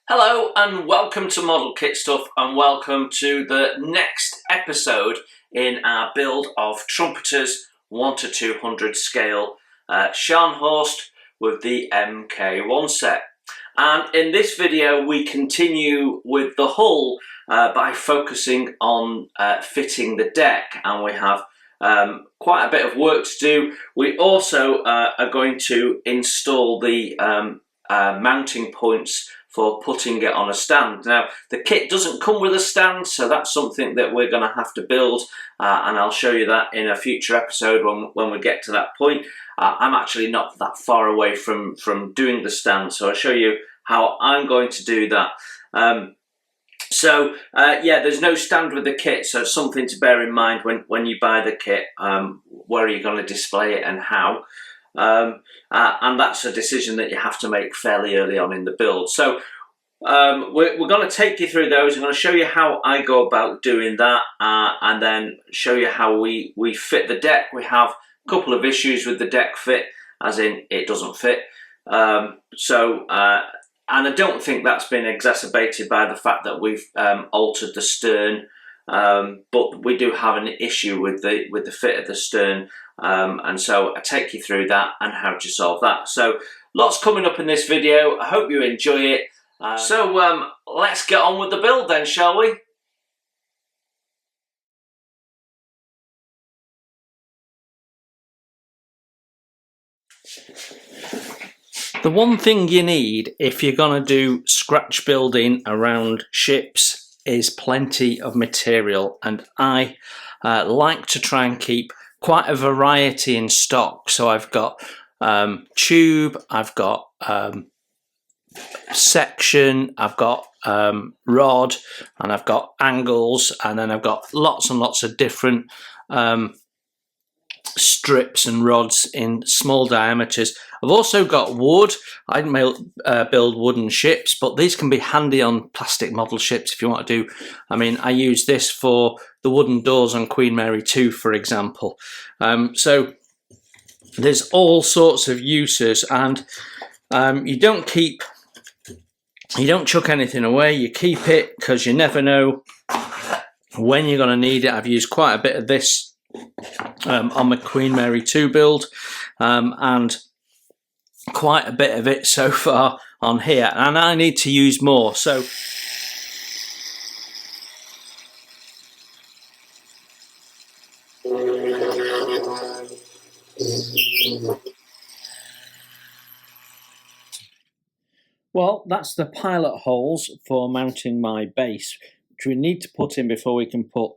Hello and welcome to Model Kit Stuff, and welcome to the next episode in our build of Trumpeter's 1:200 scale Scharnhorst with the MK1 set. And in this video we continue with the hull by focusing on fitting the deck, and we have quite a bit of work to do. We also are going to install the mounting points for putting it on a stand. Now, the kit doesn't come with a stand, so that's something that we're going to have to build, and I'll show you that in a future episode when we get to that point. I'm actually not that far away from doing the stand, so I'll show you how I'm going to do that. Yeah, there's no stand with the kit, so something to bear in mind when you buy the kit, where are you going to display it and how. And that's a decision that you have to make fairly early on in the build. So we're going to take you through those. I'm going to show you how I go about doing that, and then show you how we fit the deck. We have a couple of issues with the deck fit, as in it doesn't fit. And I don't think that's been exacerbated by the fact that we've altered the stern, but we do have an issue with the fit of the stern. And so I take you through that and how to solve that. So lots coming up in this video. I hope you enjoy it. Let's get on with the build then, shall we? The one thing you need if you're going to do scratch building around ships is plenty of material, and I like to try and keep quite a variety in stock. So I've got tube, I've got section, I've got rod, and I've got angles, and then I've got lots and lots of different strips and rods in small diameters. I've also got wood. I build wooden ships, but these can be handy on plastic model ships if you want to do. I mean, I use this for the wooden doors on Queen Mary 2, for example. So there's all sorts of uses, and you don't chuck anything away. You keep it because you never know when you're going to need it. I've used quite a bit of this on my Queen Mary 2 build, and quite a bit of it so far on here, and I need to use more. So well, that's the pilot holes for mounting my base, which we need to put in before we can put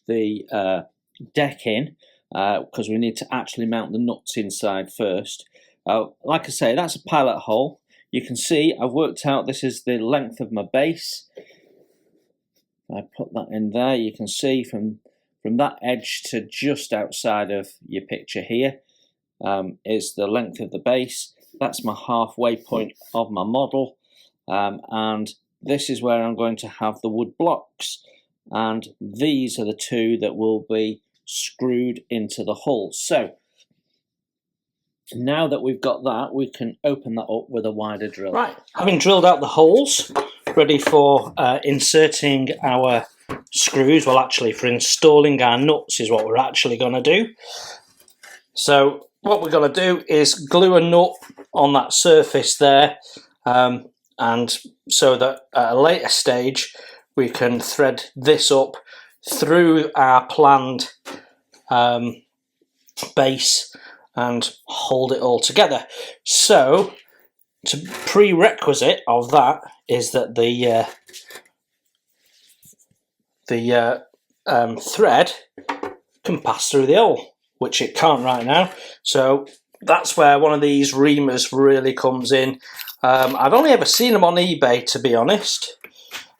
the deck in, because we need to actually mount the nuts inside first. Like I say, that's a pilot hole. You can see I've worked out this is the length of my base. If I put that in there, you can see from that edge to just outside of your picture here is the length of the base. That's my halfway point of my model, and this is where I'm going to have the wood blocks, and these are the two that will be screwed into the hull. So now that we've got that, we can open that up with a wider drill. Right, having drilled out the holes, ready for inserting our screws, well actually for installing our nuts is what we're actually going to do. So what we're going to do is glue a nut on that surface there, and so that at a later stage we can thread this up through our planned base and hold it all together. So the prerequisite of that is that the thread can pass through the hole, which it can't right now. So that's where one of these reamers really comes in. I've only ever seen them on eBay, to be honest,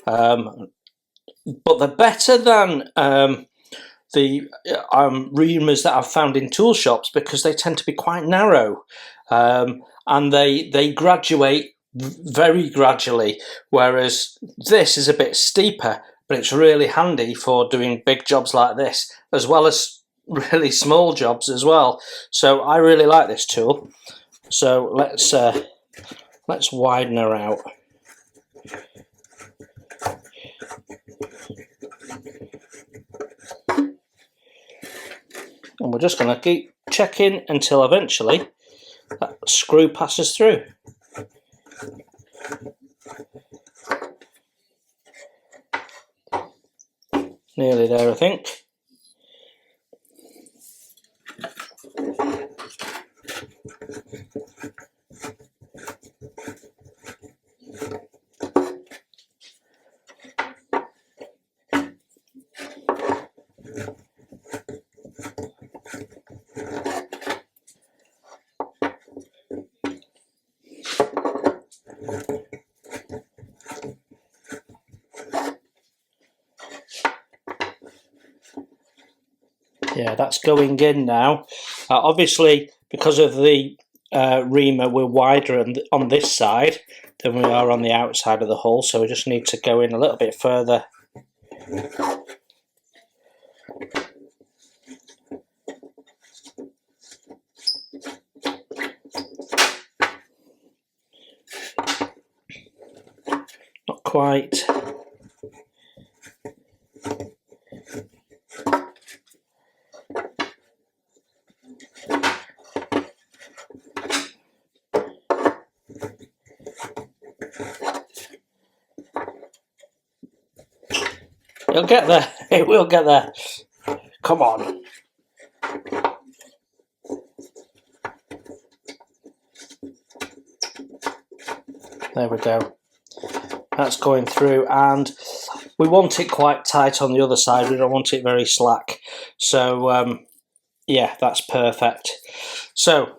but they're better than the reamers that I've found in tool shops, because they tend to be quite narrow, and they graduate very gradually, whereas this is a bit steeper, but it's really handy for doing big jobs like this, as well as really small jobs as well. So I really like this tool. So let's widen her out. we're just going to keep checking until eventually that screw passes through. Nearly there, I think. Yeah, that's going in now. Obviously, because of the reamer, we're wider on this side than we are on the outside of the hull, so we just need to go in a little bit further. Not quite. It'll get there. It will get there. Come on. There we go. That's going through, and we want it quite tight on the other side. We don't want it very slack. So, yeah, that's perfect. So,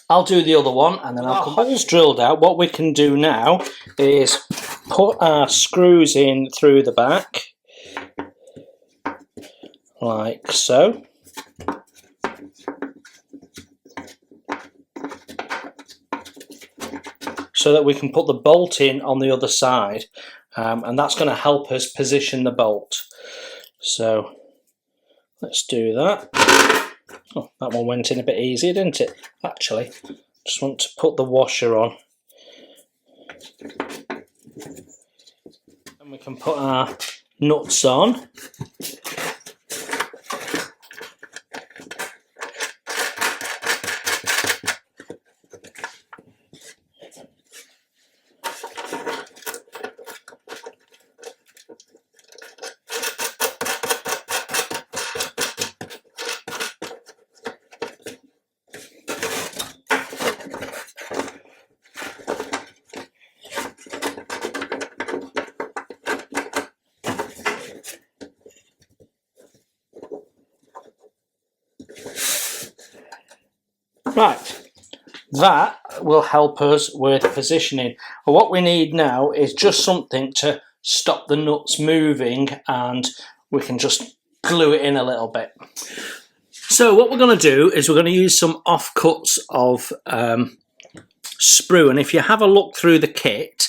I'll do the other one, and then I'll come back. Holes drilled out. What we can do now is put our screws in through the back, like so. So that we can put the bolt in on the other side, and that's going to help us position the bolt. So let's do that. Oh, that one went in a bit easier, didn't it? Actually, just want to put the washer on, and we can put our nuts on. Right, that will help us with positioning. And what we need now is just something to stop the nuts moving, and we can just glue it in a little bit. So what we're going to do is we're going to use some offcuts of sprue, and if you have a look through the kit,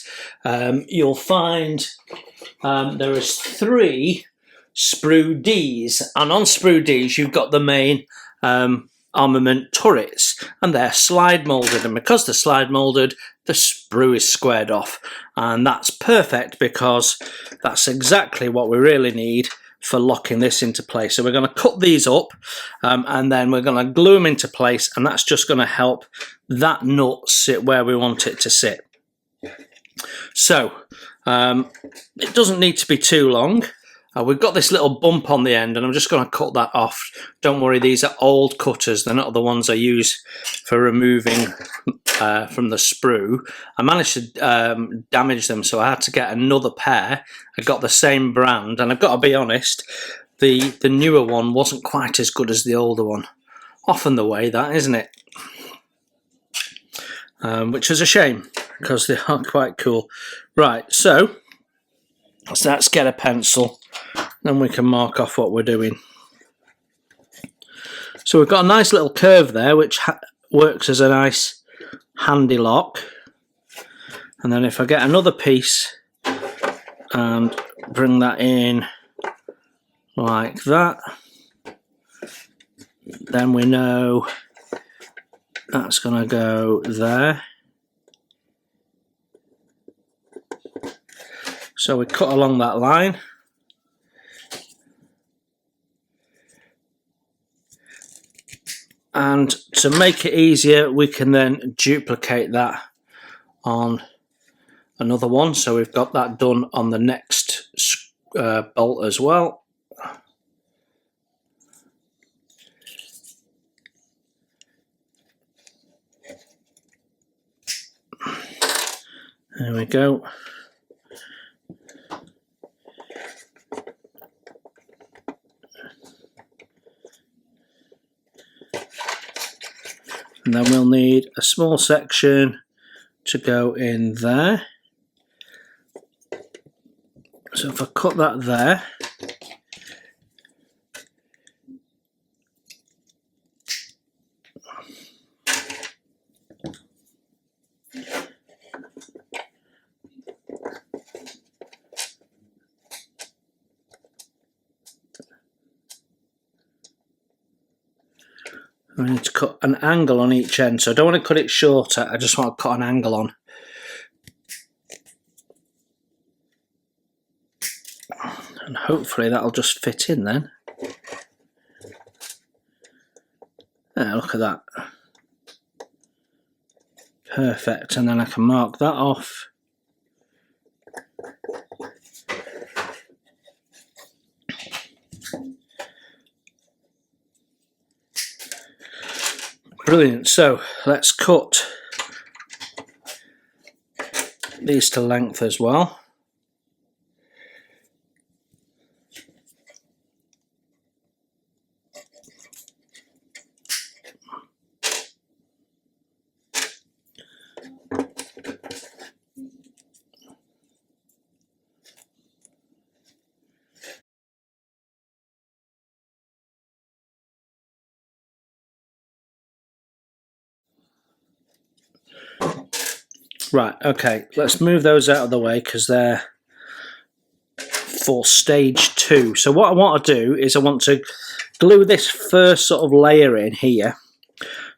you'll find there is 3 sprue Ds, and on sprue Ds you've got the main armament turrets, and they're slide moulded, and because they're slide moulded, the sprue is squared off, and that's perfect because that's exactly what we really need for locking this into place. So we're going to cut these up, and then we're going to glue them into place, and that's just going to help that nut sit where we want it to sit. So it doesn't need to be too long. We've got this little bump on the end, and I'm just going to cut that off. Don't worry, these are old cutters. They're not the ones I use for removing from the sprue. I managed to damage them, so I had to get another pair. I got the same brand, and I've got to be honest, the newer one wasn't quite as good as the older one. Often the way, that, isn't it? Which is a shame, because they are quite cool. Right, so let's get a pencil, then we can mark off what we're doing. So we've got a nice little curve there, which works as a nice handy lock. And then if I get another piece and bring that in like that, then we know that's going to go there. So we cut along that line. And to make it easier, we can then duplicate that on another one. So we've got that done on the next bolt as well. There we go. And then we'll need a small section to go in there. So if I cut that there, I need to cut an angle on each end, so I don't want to cut it shorter, I just want to cut an angle on. And hopefully that'll just fit in then. Yeah, look at that. Perfect, and then I can mark that off. Brilliant, so let's cut these to length as well. Right, okay, let's move those out of the way because they're for stage 2. So what I want to do is I want to glue this first sort of layer in here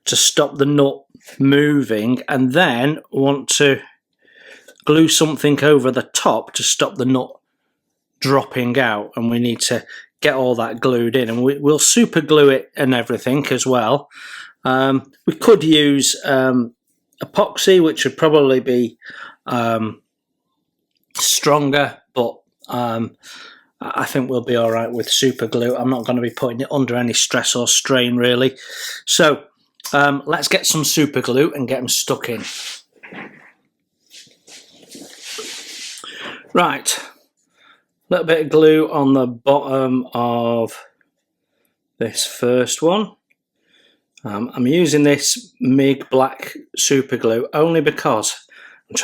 to stop the nut moving, and then want to glue something over the top to stop the nut dropping out, and we need to get all that glued in, and we'll super glue it and everything as well. We could use epoxy, which would probably be stronger, but I think we'll be all right with super glue. I'm not going to be putting it under any stress or strain really. So let's get some super glue and get them stuck in. Right, a little bit of glue on the bottom of this first one. I'm using this MIG black super glue only because I'm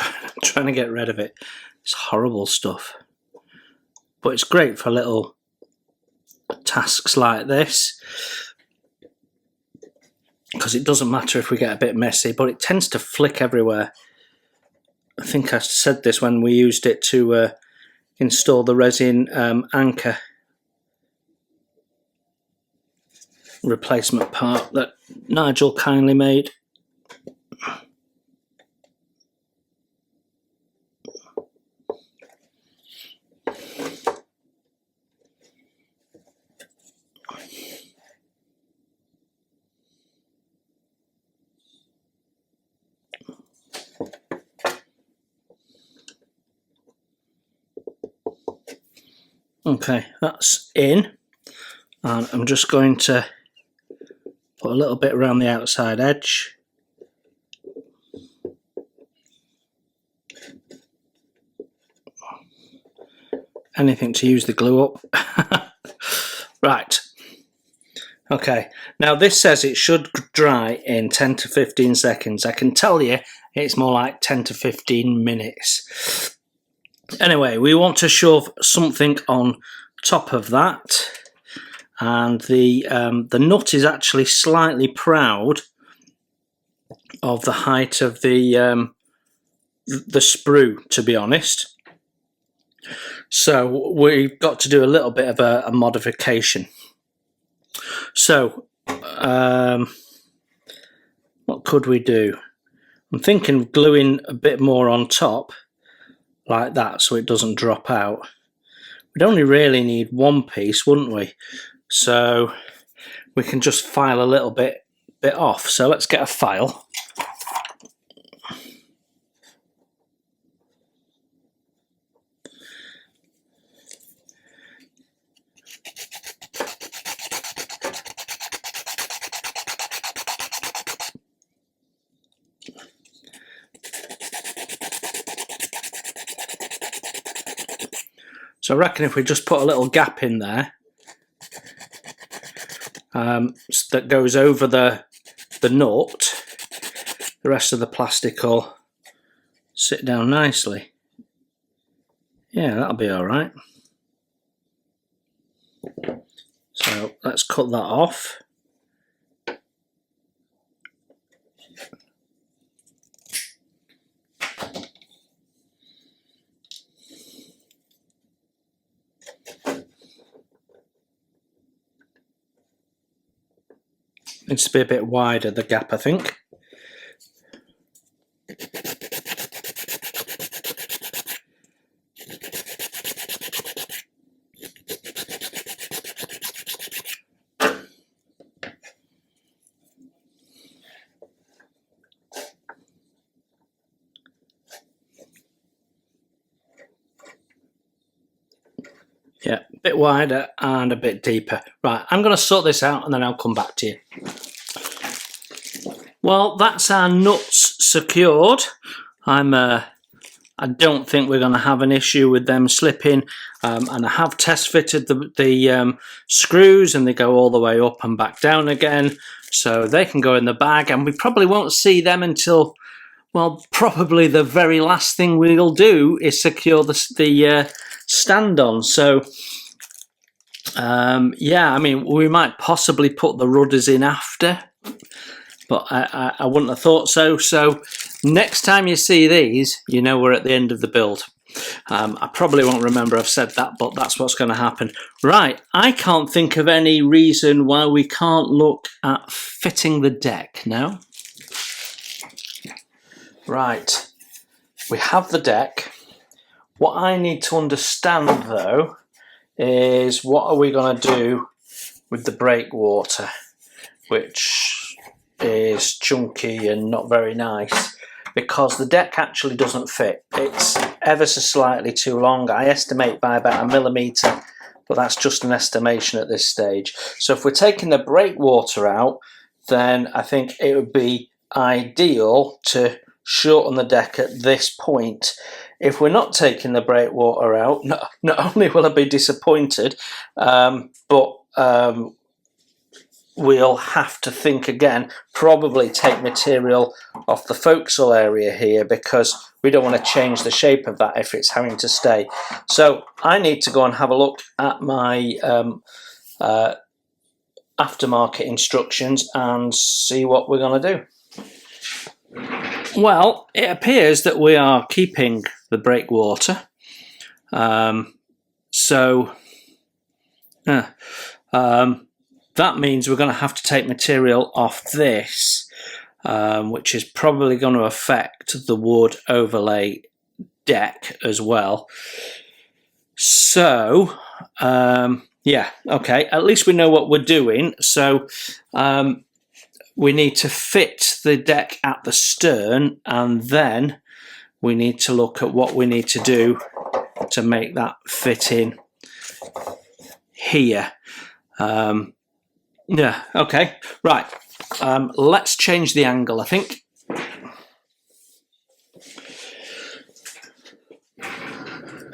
trying to get rid of it. It's horrible stuff, but it's great for little tasks like this because it doesn't matter if we get a bit messy, but it tends to flick everywhere. I think I said this when we used it to install the resin anchor replacement part that Nigel kindly made. Okay, that's in, and I'm just going to put a little bit around the outside edge. Anything to use the glue up. Right, okay, now this says it should dry in 10 to 15 seconds. I can tell you it's more like 10 to 15 minutes. Anyway, we want to shove something on top of that, and the nut is actually slightly proud of the height of the sprue, to be honest. So we've got to do a little bit of a modification. So what could we do? I'm thinking of gluing a bit more on top like that so it doesn't drop out. We'd only really need one piece, wouldn't we? So we can just file a little bit bit off. So let's get a file. So I reckon if we just put a little gap in there that goes over the nut, the rest of the plastic will sit down nicely. Yeah, that'll be all right. So let's cut that off. Needs to be a bit wider, the gap, I think. Yeah, a bit wider and a bit deeper. Right, I'm going to sort this out and then I'll come back to you. Well, that's our nuts secured. I don't think we're going to have an issue with them slipping, and I have test fitted the screws, and they go all the way up and back down again, so they can go in the bag, and we probably won't see them until, well, probably the very last thing we'll do is secure the stand on. So yeah, I mean, we might possibly put the rudders in after, but I wouldn't have thought so. So next time you see these, you know we're at the end of the build. I probably won't remember I've said that, but that's what's going to happen. Right, I can't think of any reason why we can't look at fitting the deck now. Right, we have the deck. What I need to understand, though, is what are we going to do with the breakwater, which is chunky and not very nice, because the deck actually doesn't fit. It's ever so slightly too long. I estimate by about 1 millimetre, but that's just an estimation at this stage. So if we're taking the breakwater out, then I think it would be ideal to shorten the deck at this point. If we're not taking the breakwater out, not only will I be disappointed, but we'll have to think again, probably take material off the forecastle area here, because we don't want to change the shape of that if it's having to stay. So I need to go and have a look at my aftermarket instructions and see what we're going to do. Well, it appears that we are keeping the breakwater. That means we're going to have to take material off this, which is probably going to affect the wood overlay deck as well. So, yeah, okay, at least we know what we're doing. So, we need to fit the deck at the stern, and then we need to look at what we need to do to make that fit in here. Yeah, okay, right. Let's change the angle, I think.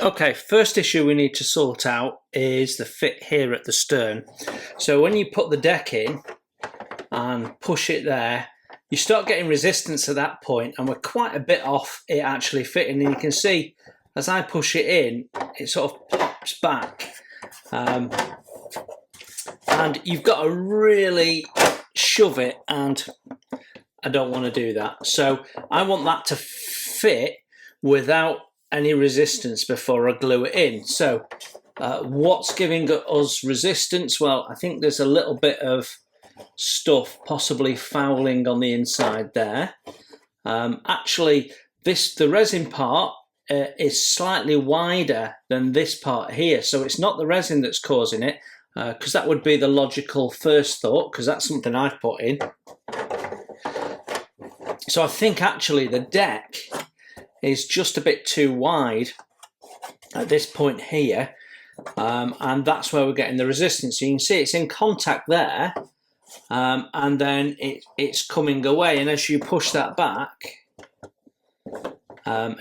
Okay, first issue we need to sort out is the fit here at the stern. So when you put the deck in and push it there, you start getting resistance at that point, and we're quite a bit off it actually fitting. And you can see as I push it in, it sort of pops back. And you've got to really shove it, and I don't want to do that. So I want that to fit without any resistance before I glue it in. So what's giving us resistance? Well, I think there's a little bit of stuff possibly fouling on the inside there. Actually, the resin part is slightly wider than this part here, so it's not the resin that's causing it. because that would be the logical first thought, because that's something I've put in. So I think actually the deck is just a bit too wide at this point here, and that's where we're getting the resistance. So you can see it's in contact there, and then it's coming away, and as you push that back,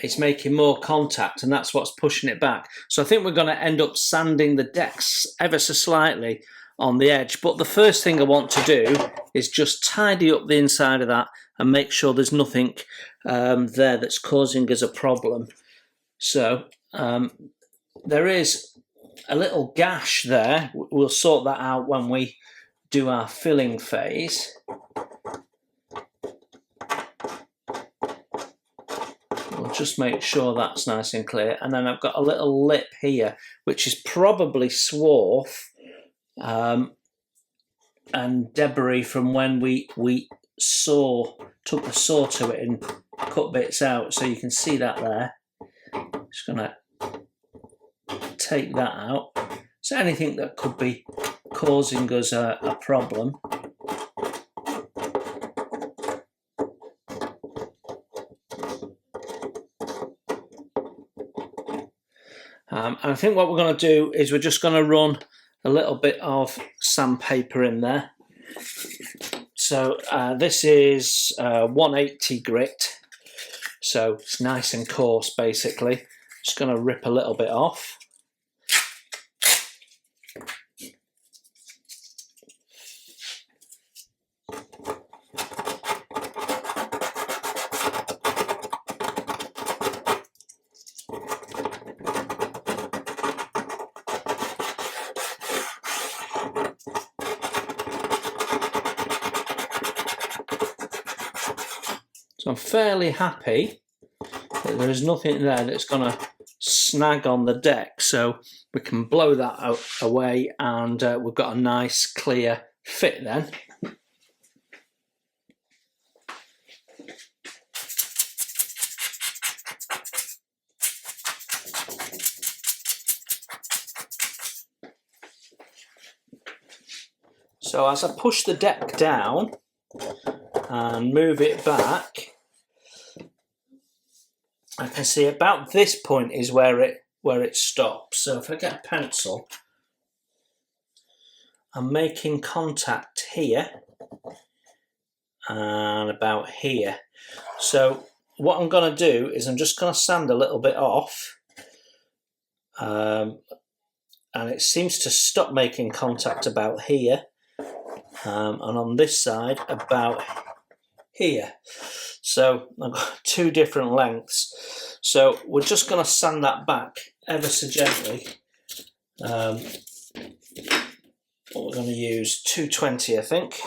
it's making more contact, and that's what's pushing it back. So I think we're going to end up sanding the decks ever so slightly on the edge, but the first thing I want to do is just tidy up the inside of that and make sure there's nothing there that's causing us a problem. So there is a little gash there. We'll sort that out when we do our filling phase. We'll just make sure that's nice and clear. And then I've got a little lip here, which is probably swarf and debris from when we took the saw to it and cut bits out. So you can see that there. Just gonna take that out. So anything that could be causing us a problem. And I think what we're going to do is we're just going to run a little bit of sandpaper in there. So this is 180 grit, so it's nice and coarse basically. Just going to rip a little bit off. So I'm fairly happy that there is nothing there that's going to snag on the deck, so we can blow that out away, and we've got a nice clear fit then. So as I push the deck down and move it back, I can see about this point is where it stops. So if I get a pencil, I'm making contact here and about here. So what I'm going to do is I'm just going to sand a little bit off, and it seems to stop making contact about here, and on this side about here. So I've got two different lengths. So we're just going to sand that back ever so gently. What we're going to use 220, I think.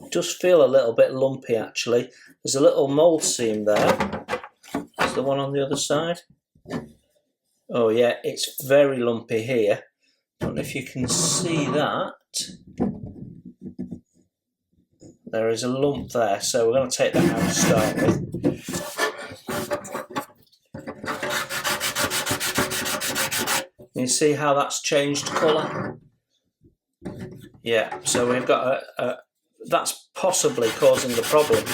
It does feel a little bit lumpy actually. There's a little mould seam there. There's the one on the other side. Oh yeah, it's very lumpy here. I don't know if you can see that. There is a lump there, so we're going to take that out to start with. You see how that's changed colour? Yeah, so we've got that's possibly causing the problem.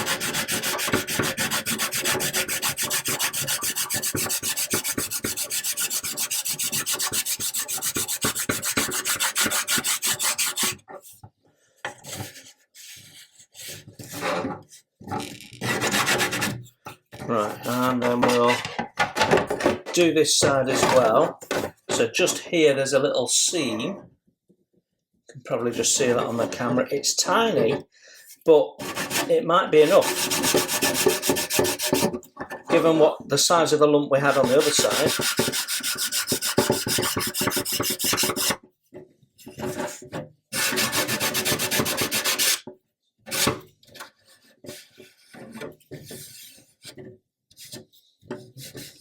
Right, and then we'll do this side as well. So just here there's a little seam. You can probably just see that on the camera. It's tiny, but it might be enough, given what the size of the lump we had on the other side.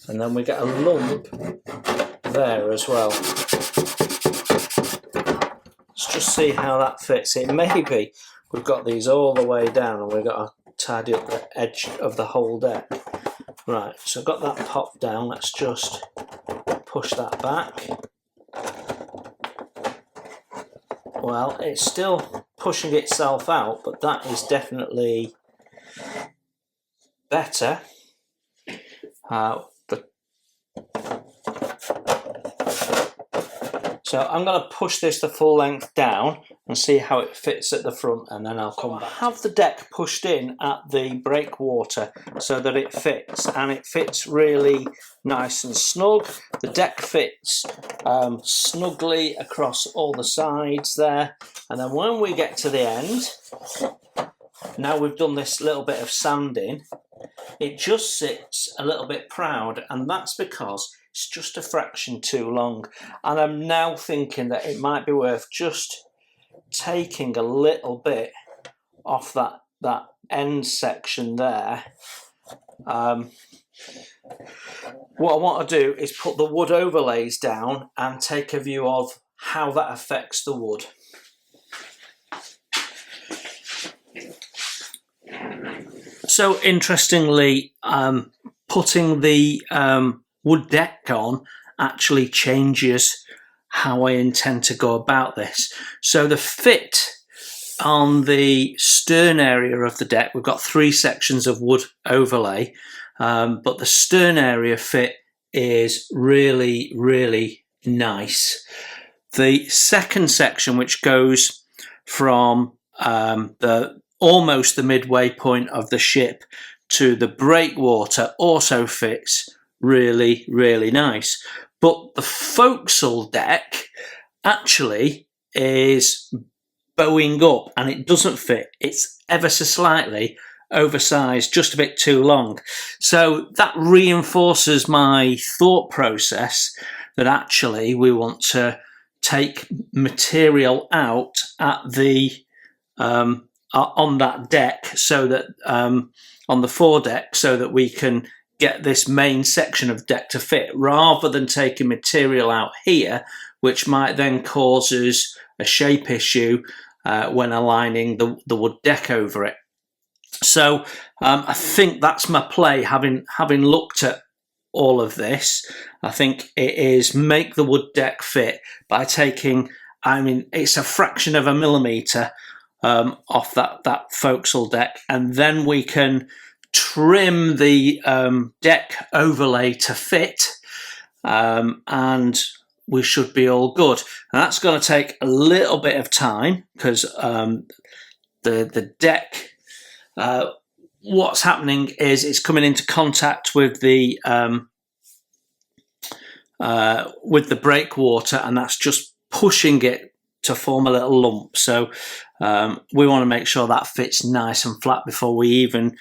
And then we get a lump there as well. Let's just see how that fits. It may be we've got these all the way down and we've got to tidy up the edge of the whole deck. Right, so I've got that popped down. Let's just push that back. Well, it's still pushing itself out, but that is definitely better. So I'm going to push this the full length down and see how it fits at the front, and then I'll come back. Have the deck pushed in at the breakwater so that it fits, and it fits really nice and snug. The deck fits snugly across all the sides there, and then when we get to the end, now we've done this little bit of sanding, it just sits a little bit proud, and that's because it's just a fraction too long. And I'm now thinking that it might be worth just taking a little bit off that end section there. What I want to do is put the wood overlays down and take a view of how that affects the wood. So interestingly, putting the wood deck on actually changes how I intend to go about this. So the fit on the stern area of the deck, we've got 3 sections of wood overlay, but the stern area fit is really, really nice. The second section, which goes from almost the midway point of the ship to the breakwater, also fits really, really nice. But the forecastle deck actually is bowing up and it doesn't fit. It's ever so slightly oversized, just a bit too long. So that reinforces my thought process that actually we want to take material out at the on that deck, so that on the foredeck, so that we can get this main section of deck to fit, rather than taking material out here, which might then cause us a shape issue when aligning the wood deck over it. So I think that's my play, having looked at all of this. I think it is make the wood deck fit by taking, I mean, it's a fraction of a millimetre off that forecastle deck, and then we can trim the deck overlay to fit, and we should be all good. And that's going to take a little bit of time, because the deck, what's happening is it's coming into contact with the breakwater, and that's just pushing it to form a little lump. So we want to make sure that fits nice and flat before we even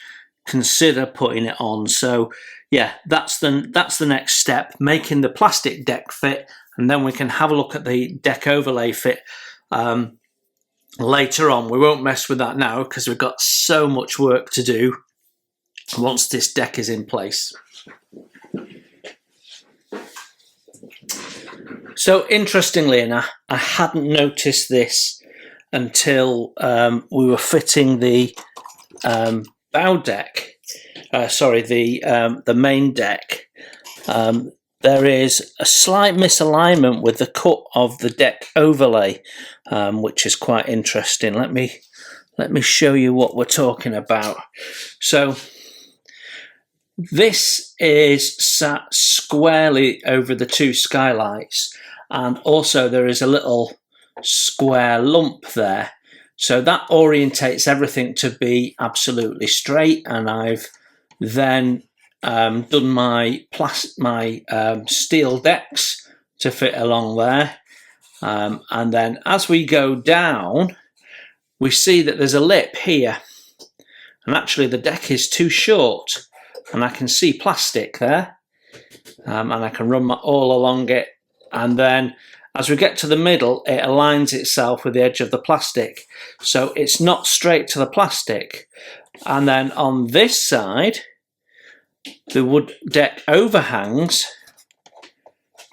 consider putting it on. So yeah, that's the next step, making the plastic deck fit, and then we can have a look at the deck overlay fit later on. We won't mess with that now because we've got so much work to do once this deck is in place. So interestingly enough, I hadn't noticed this until we were fitting the bow deck, the main deck. There is a slight misalignment with the cut of the deck overlay, which is quite interesting. Let me show you what we're talking about. So this is sat squarely over the 2 skylights, and also there is a little square lump there. So that orientates everything to be absolutely straight, and I've then done my steel decks to fit along there. And then as we go down, we see that there's a lip here, and actually the deck is too short, and I can see plastic there, and I can run all along it, and then as we get to the middle, it aligns itself with the edge of the plastic, so it's not straight to the plastic. And then on this side, the wood deck overhangs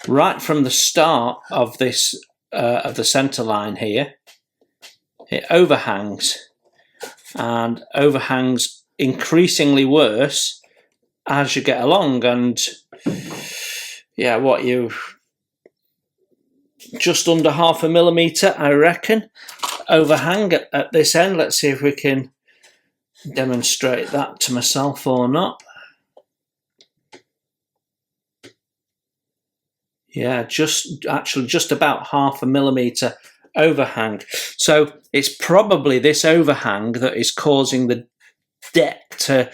right from the start of this of the centre line here. It overhangs, and overhangs increasingly worse as you get along. And yeah, what you just under 0.5 millimetre, I reckon, overhang at this end. Let's see if we can demonstrate that to myself or not. Yeah, just about 0.5 millimetre overhang. So it's probably this overhang that is causing the deck to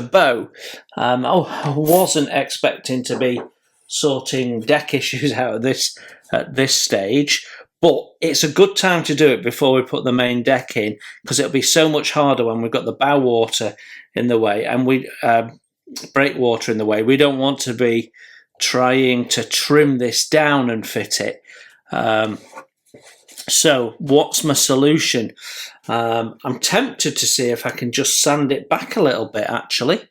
bow. I wasn't expecting to be sorting deck issues out of this at this stage, but it's a good time to do it before we put the main deck in, because it'll be so much harder when we've got the bow water in the way and we breakwater in the way. We don't want to be trying to trim this down and fit it. So what's my solution? I'm tempted to see if I can just sand it back a little bit, actually,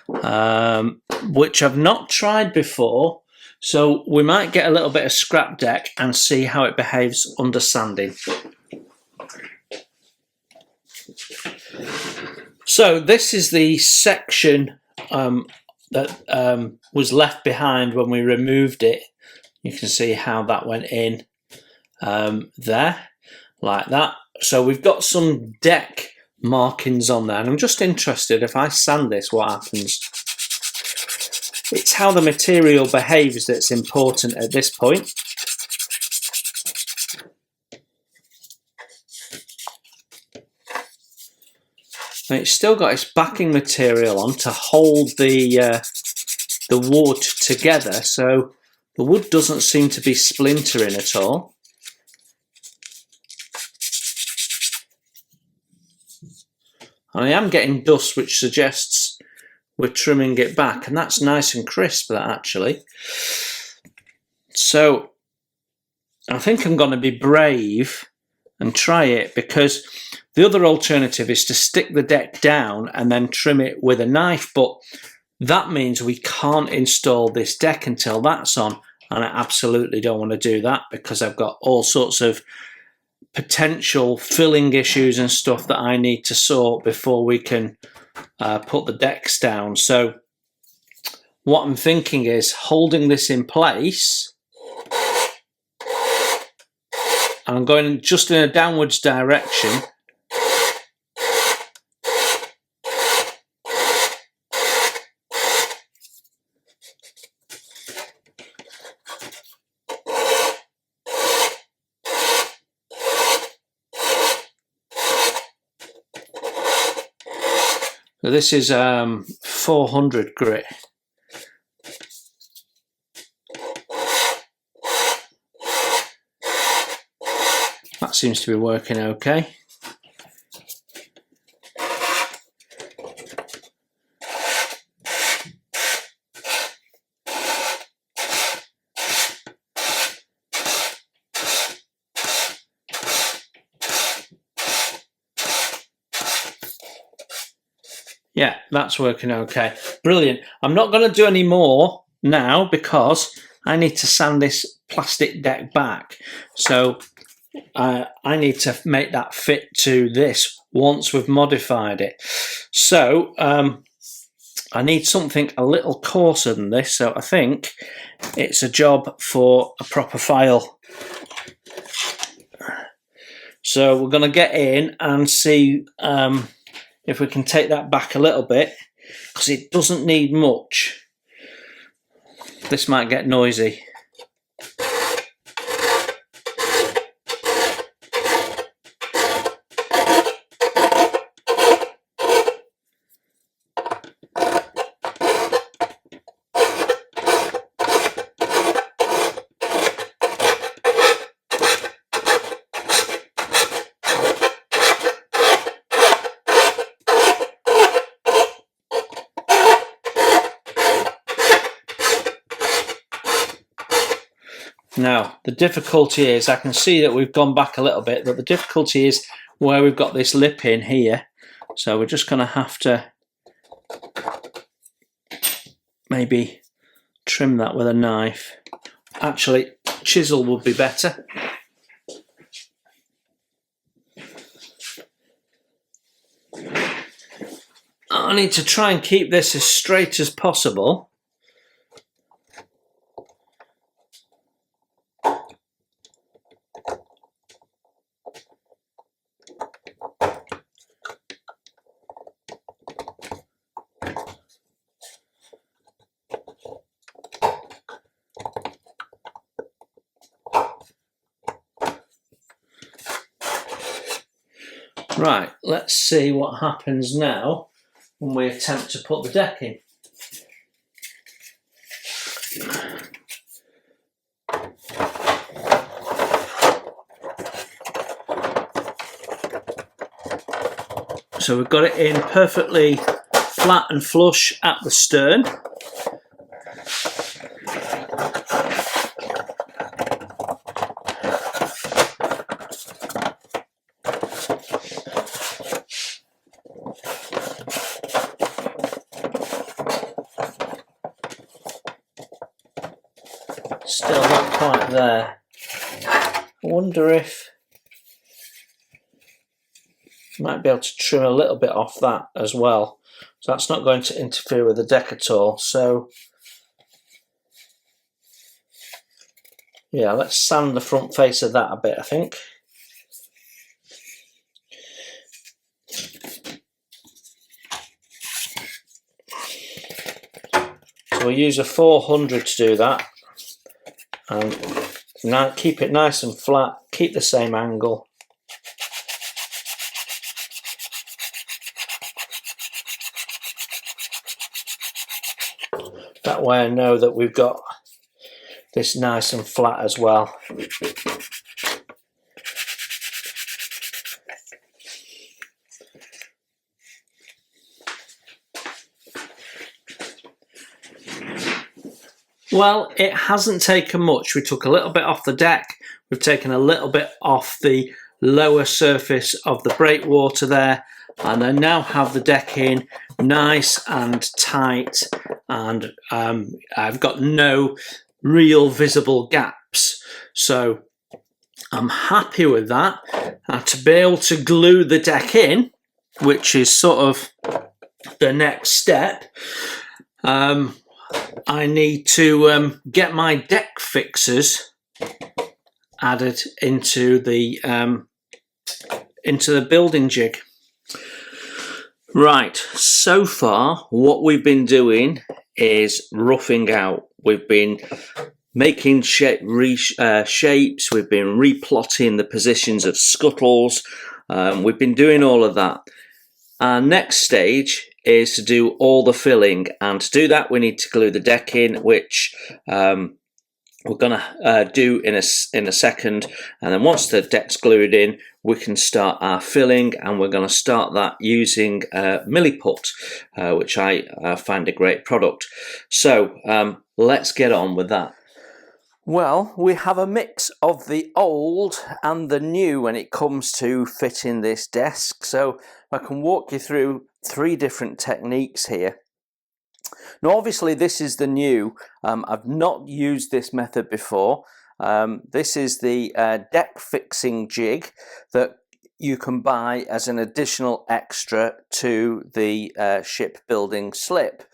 which I've not tried before. So we might get a little bit of scrap deck and see how it behaves under sanding. So this is the section that was left behind when we removed it. You can see how that went in there, like that. So we've got some deck markings on there, and I'm just interested, if I sand this, what happens? It's how the material behaves that's important at this point. And it's still got its backing material on to hold the wood together, so the wood doesn't seem to be splintering at all. And I am getting dust, which suggests we're trimming it back, and that's nice and crisp, that actually. So I think I'm going to be brave and try it, because the other alternative is to stick the deck down and then trim it with a knife, but that means we can't install this deck until that's on, and I absolutely don't want to do that, because I've got all sorts of potential filling issues and stuff that I need to sort before we can put the decks down. So what I'm thinking is holding this in place, and I'm going just in a downwards direction. So this is 400 grit. That seems to be working okay. Yeah, that's working okay. Brilliant. I'm not going to do any more now because I need to sand this plastic deck back. So I need to make that fit to this once we've modified it. So I need something a little coarser than this. So I think it's a job for a proper file. So we're going to get in and see if we can take that back a little bit, because it doesn't need much. This might get noisy. Now, the difficulty is, I can see that we've gone back a little bit, but the difficulty is where we've got this lip in here. So we're just going to have to maybe trim that with a knife. Actually, chisel would be better. I need to try and keep this as straight as possible. Right, let's see what happens now when we attempt to put the deck in. So we've got it in perfectly flat and flush at the stern. Still not quite there. I wonder if I might be able to trim a little bit off that as well. So that's not going to interfere with the deck at all. So yeah, let's sand the front face of that a bit, I think. So we'll use a 400 to do that. And now keep it nice and flat, keep the same angle. That way I know that we've got this nice and flat as well. Well, it hasn't taken much. We took a little bit off the deck. We've taken a little bit off the lower surface of the breakwater there. And I now have the deck in nice and tight. And I've got no real visible gaps. So I'm happy with that. And to be able to glue the deck in, which is sort of the next step, I need to get my deck fixers added into the building jig. Right, so far what we've been doing is roughing out. We've been making shapes, we've been replotting the positions of scuttles, we've been doing all of that. Our next stage is to do all the filling, and to do that we need to glue the deck in, which we're going to do in a second. And then once the deck's glued in, we can start our filling, and we're going to start that using Milliput, which I find a great product. So let's get on with that. Well, we have a mix of the old and the new when it comes to fitting this desk. So I can walk you through 3 different techniques here. Now, obviously, this is the new. I've not used this method before. This is the deck fixing jig that you can buy as an additional extra to the shipbuilding slip.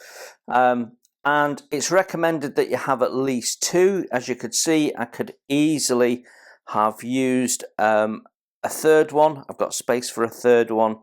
And it's recommended that you have at least 2. As you could see, I could easily have used a third one. I've got space for a third one,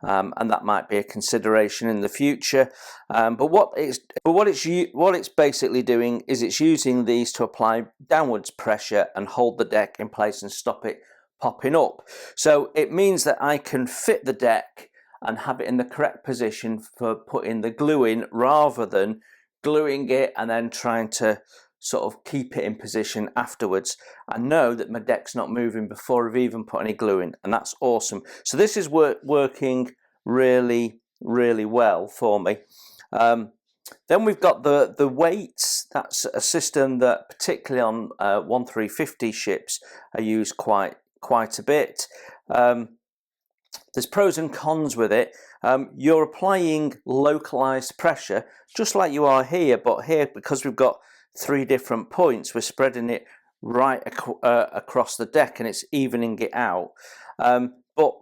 and that might be a consideration in the future. But what it's basically doing is it's using these to apply downwards pressure and hold the deck in place and stop it popping up. So it means that I can fit the deck and have it in the correct position for putting the glue in, rather than gluing it and then trying to sort of keep it in position afterwards. I know that my deck's not moving before I've even put any glue in, and that's awesome. So this is working really, really well for me. Then we've got the weights. That's a system that particularly on 1350 ships I use quite a bit. There's pros and cons with it. You're applying localized pressure just like you are here, but here, because we've got 3 different points, we're spreading it right across the deck and it's evening it out. But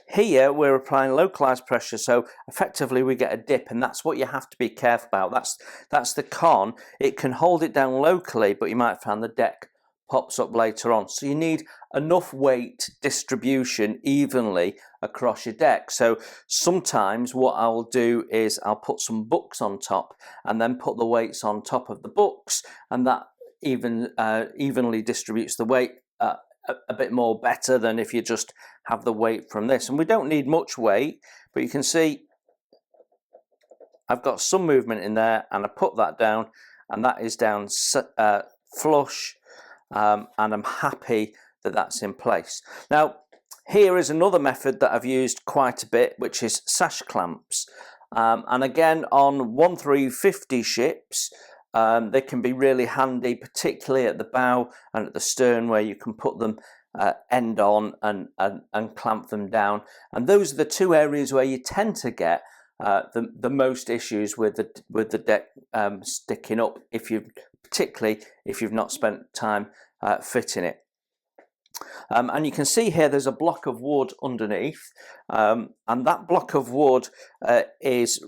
Here we're applying localized pressure, so effectively we get a dip, and that's what you have to be careful about. That's the con. It can hold it down locally, but you might find the deck pops up later on. So you need enough weight distribution evenly across your deck. So sometimes what I'll do is I'll put some books on top and then put the weights on top of the books, and that evenly distributes the weight a bit more better than if you just have the weight from this. And we don't need much weight, but you can see I've got some movement in there, and I put that down, and that is down flush, and I'm happy that that's in place. Now here is another method that I've used quite a bit, which is sash clamps, and again on 1350 ships they can be really handy, particularly at the bow and at the stern, where you can put them end on and clamp them down. And those are the two areas where you tend to get the most issues with the deck sticking up, particularly if you've not spent time fitting it. And you can see here there's a block of wood underneath, and that block of wood is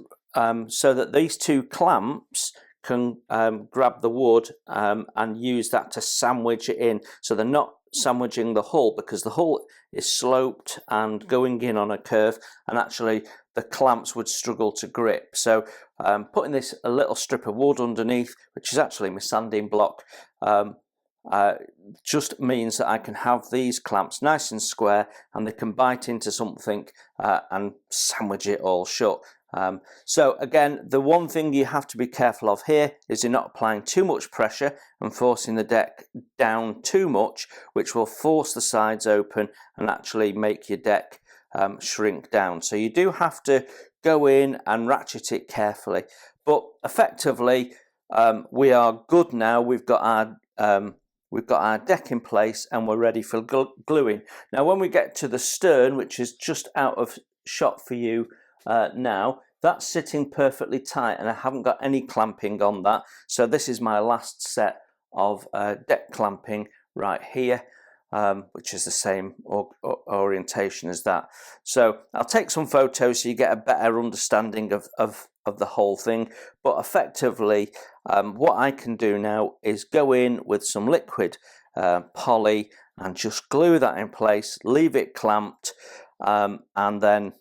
so that these two clamps can grab the wood and use that to sandwich it in. So they're not sandwiching the hull, because the hull is sloped and going in on a curve, and actually the clamps would struggle to grip. So putting a little strip of wood underneath, which is actually my sanding block, just means that I can have these clamps nice and square, and they can bite into something and sandwich it all shut. So again, the one thing you have to be careful of here is you're not applying too much pressure and forcing the deck down too much, which will force the sides open and actually make your deck shrink down. So you do have to go in and ratchet it carefully, but effectively we are good now. We've got our deck in place and we're ready for gluing. Now when we get to the stern, which is just out of shot for you now, that's sitting perfectly tight and I haven't got any clamping on that. So this is my last set of deck clamping right here, which is the same orientation as that. So I'll take some photos so you get a better understanding of the whole thing. But effectively what I can do now is go in with some liquid poly and just glue that in place, leave it clamped, and then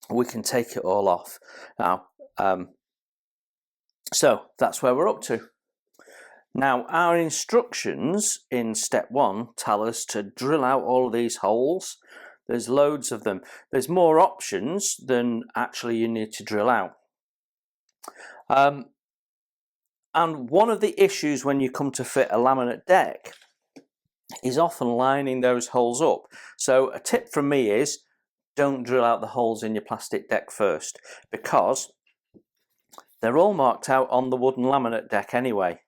we can take it all off. Now so that's where we're up to. Now our instructions in step 1 tell us to drill out all of these holes. There's loads of them. There's more options than actually you need to drill out. And one of the issues when you come to fit a laminate deck is often lining those holes up. So a tip from me is don't drill out the holes in your plastic deck first, because they're all marked out on the wooden laminate deck anyway.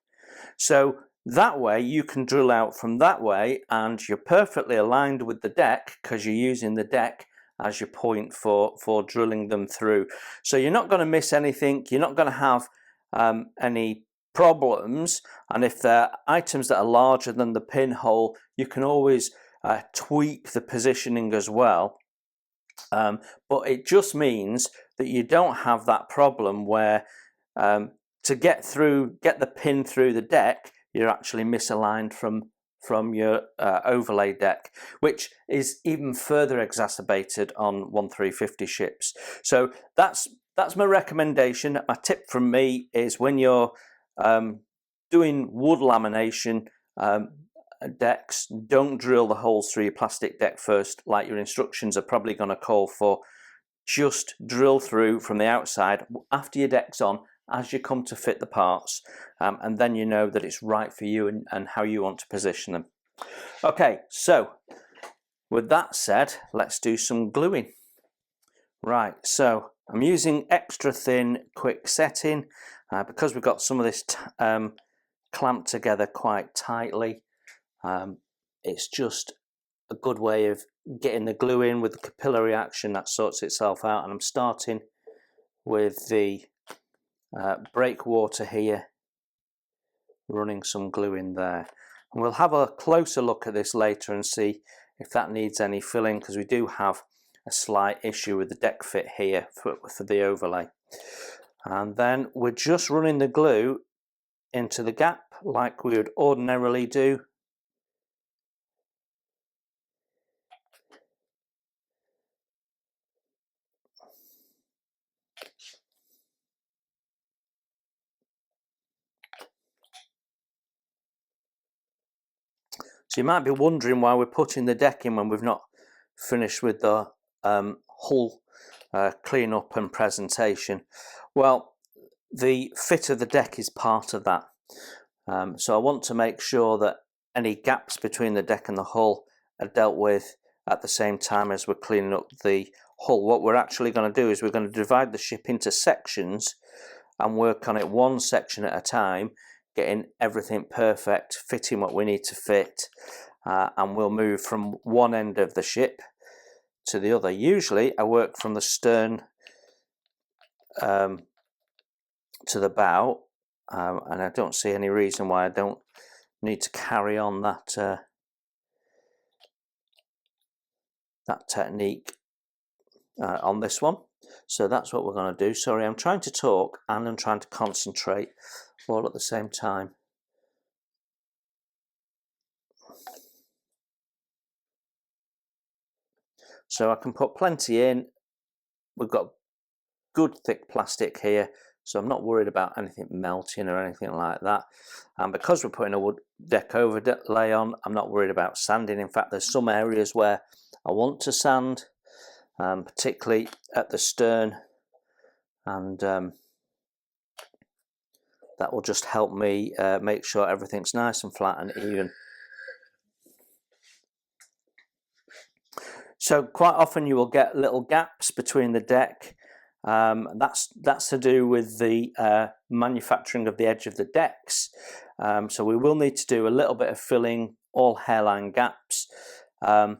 So that way you can drill out from that way and you're perfectly aligned with the deck, because you're using the deck as your point for drilling them through. So you're not going to miss anything, you're not going to have any problems, and if they're items that are larger than the pinhole, you can always tweak the positioning as well. But it just means that you don't have that problem where to get the pin through the deck, you're actually misaligned from your overlay deck, which is even further exacerbated on 1350 ships. So that's my recommendation. My tip from me is when you're doing wood lamination decks, don't drill the holes through your plastic deck first, like your instructions are probably going to call for. Just drill through from the outside after your deck's on, as you come to fit the parts, and then you know that it's right for you and how you want to position them. Okay, so with that said, let's do some gluing. Right, so I'm using extra thin quick setting because we've got some of this clamped together quite tightly. It's just a good way of getting the glue in with the capillary action that sorts itself out. And I'm starting with the breakwater here, running some glue in there. And we'll have a closer look at this later and see if that needs any filling, because we do have a slight issue with the deck fit here for the overlay. And then we're just running the glue into the gap like we would ordinarily do. So you might be wondering why we're putting the deck in when we've not finished with the hull clean up and presentation. Well, the fit of the deck is part of that. So I want to make sure that any gaps between the deck and the hull are dealt with at the same time as we're cleaning up the hull. What we're actually going to do is we're going to divide the ship into sections and work on it one section at a time, getting everything perfect, fitting what we need to fit, and we'll move from one end of the ship to the other. Usually I work from the stern to the bow, and I don't see any reason why I don't need to carry on that that technique on this one. So that's what we're going to do. Sorry, I'm trying to talk and I'm trying to concentrate all at the same time. So I can put plenty in. We've got good thick plastic here, so I'm not worried about anything melting or anything like that. And because we're putting a wood deck overlay on, I'm not worried about sanding. In fact, there's some areas where I want to sand, particularly at the stern, and that will just help me make sure everything's nice and flat and even. So quite often you will get little gaps between the deck. That's to do with the manufacturing of the edge of the decks. So we will need to do a little bit of filling all hairline gaps. And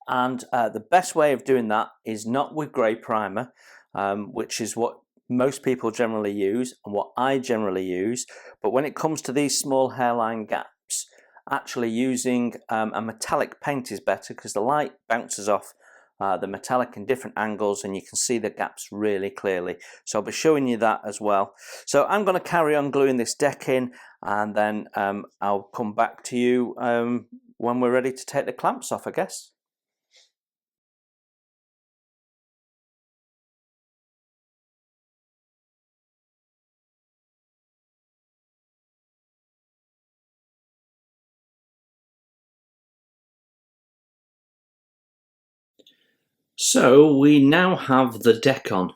the best way of doing that is not with grey primer, which is what most people generally use and what I generally use. But when it comes to these small hairline gaps, actually using a metallic paint is better because the light bounces off the metallic in different angles and you can see the gaps really clearly. So I'll be showing you that as well. So I'm going to carry on gluing this deck in, and then I'll come back to you when we're ready to take the clamps off, I guess. So we now have the deck on,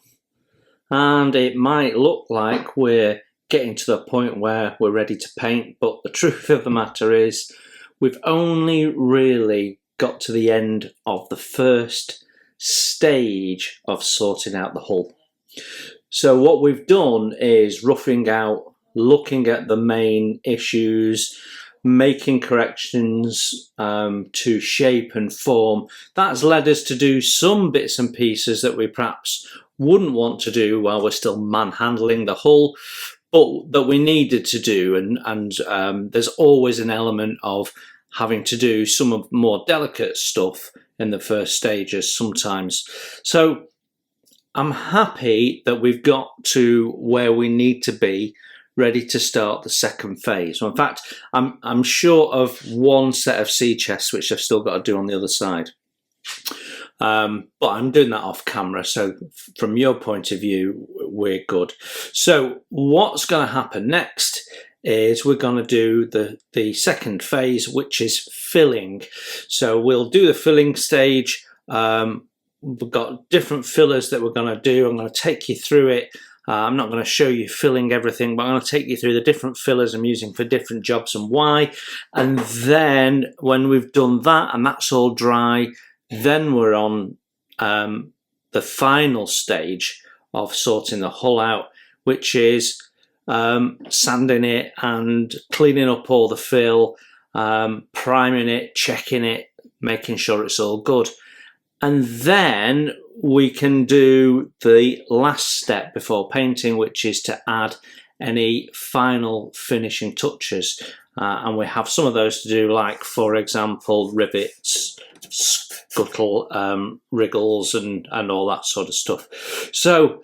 and it might look like we're getting to the point where we're ready to paint, but the truth of the matter is we've only really got to the end of the first stage of sorting out the hull. So what we've done is roughing out, looking at the main issues, making corrections to shape and form. That's led us to do some bits and pieces that we perhaps wouldn't want to do while we're still manhandling the hull, but that we needed to do. And there's always an element of having to do some of the more delicate stuff in the first stages sometimes. So I'm happy that we've got to where we need to be, ready to start the second phase. So in fact, I'm short of one set of sea chests, which I've still got to do on the other side. But I'm doing that off camera, so from your point of view, we're good. So what's going to happen next is we're going to do the second phase, which is filling. So we'll do the filling stage. We've got different fillers that we're going to do. I'm going to take you through it. I'm not going to show you filling everything, but I'm going to take you through the different fillers I'm using for different jobs and why. And then when we've done that and that's all dry, then we're on the final stage of sorting the hull out, which is sanding it and cleaning up all the fill, priming it, checking it, making sure it's all good. And then we can do the last step before painting, which is to add any final finishing touches. And we have some of those to do, like, for example, rivets, scuttle wriggles and all that sort of stuff. So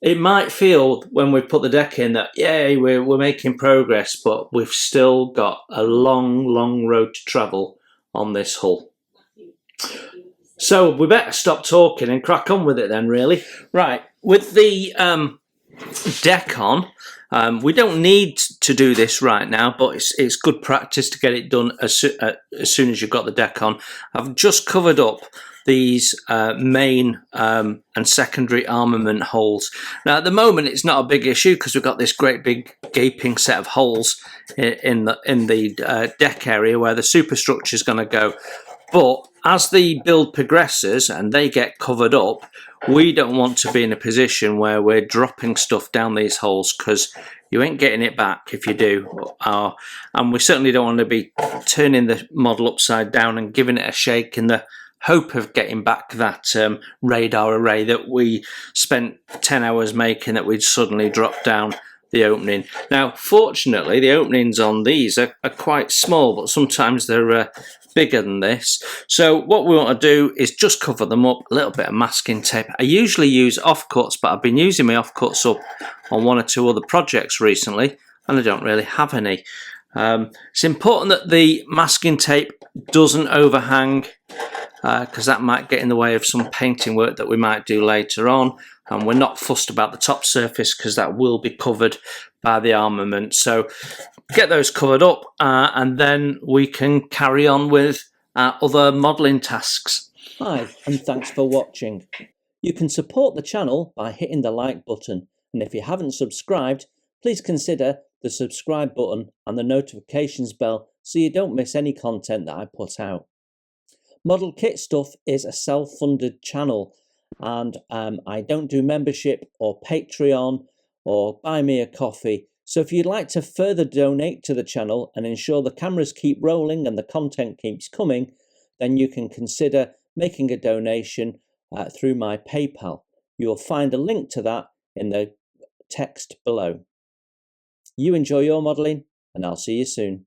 it might feel when we put the deck in that, yay, we're making progress, but we've still got a long road to travel on this hull. So we better stop talking and crack on with it then, really. Right, with the deck on, we don't need to do this right now, but it's good practice to get it done as soon as you've got the deck on. I've just covered up these main and secondary armament holes. Now at the moment it's not a big issue because we've got this great big gaping set of holes in the deck area where the superstructure is going to go. But as the build progresses and they get covered up, we don't want to be in a position where we're dropping stuff down these holes, because you ain't getting it back if you do. And we certainly don't want to be turning the model upside down and giving it a shake in the hope of getting back that radar array that we spent 10 hours making, that we'd suddenly drop down the opening. Now fortunately the openings on these are quite small, but sometimes they're bigger than this. So what we want to do is just cover them up, a little bit of masking tape. I usually use offcuts, but I've been using my offcuts up on one or two other projects recently and I don't really have any. It's important that the masking tape doesn't overhang, because that might get in the way of some painting work that we might do later on, and we're not fussed about the top surface because that will be covered by the armament. So get those covered up and then we can carry on with other modelling tasks. Hi, and thanks for watching. You can support the channel by hitting the like button, and if you haven't subscribed, please consider the subscribe button and the notifications bell so you don't miss any content that I put out. Model Kit Stuff is a self-funded channel, and I don't do membership or Patreon or buy me a coffee. So if you'd like to further donate to the channel and ensure the cameras keep rolling and the content keeps coming, then you can consider making a donation through my PayPal. You'll find a link to that in the text below. You enjoy your modelling, and I'll see you soon.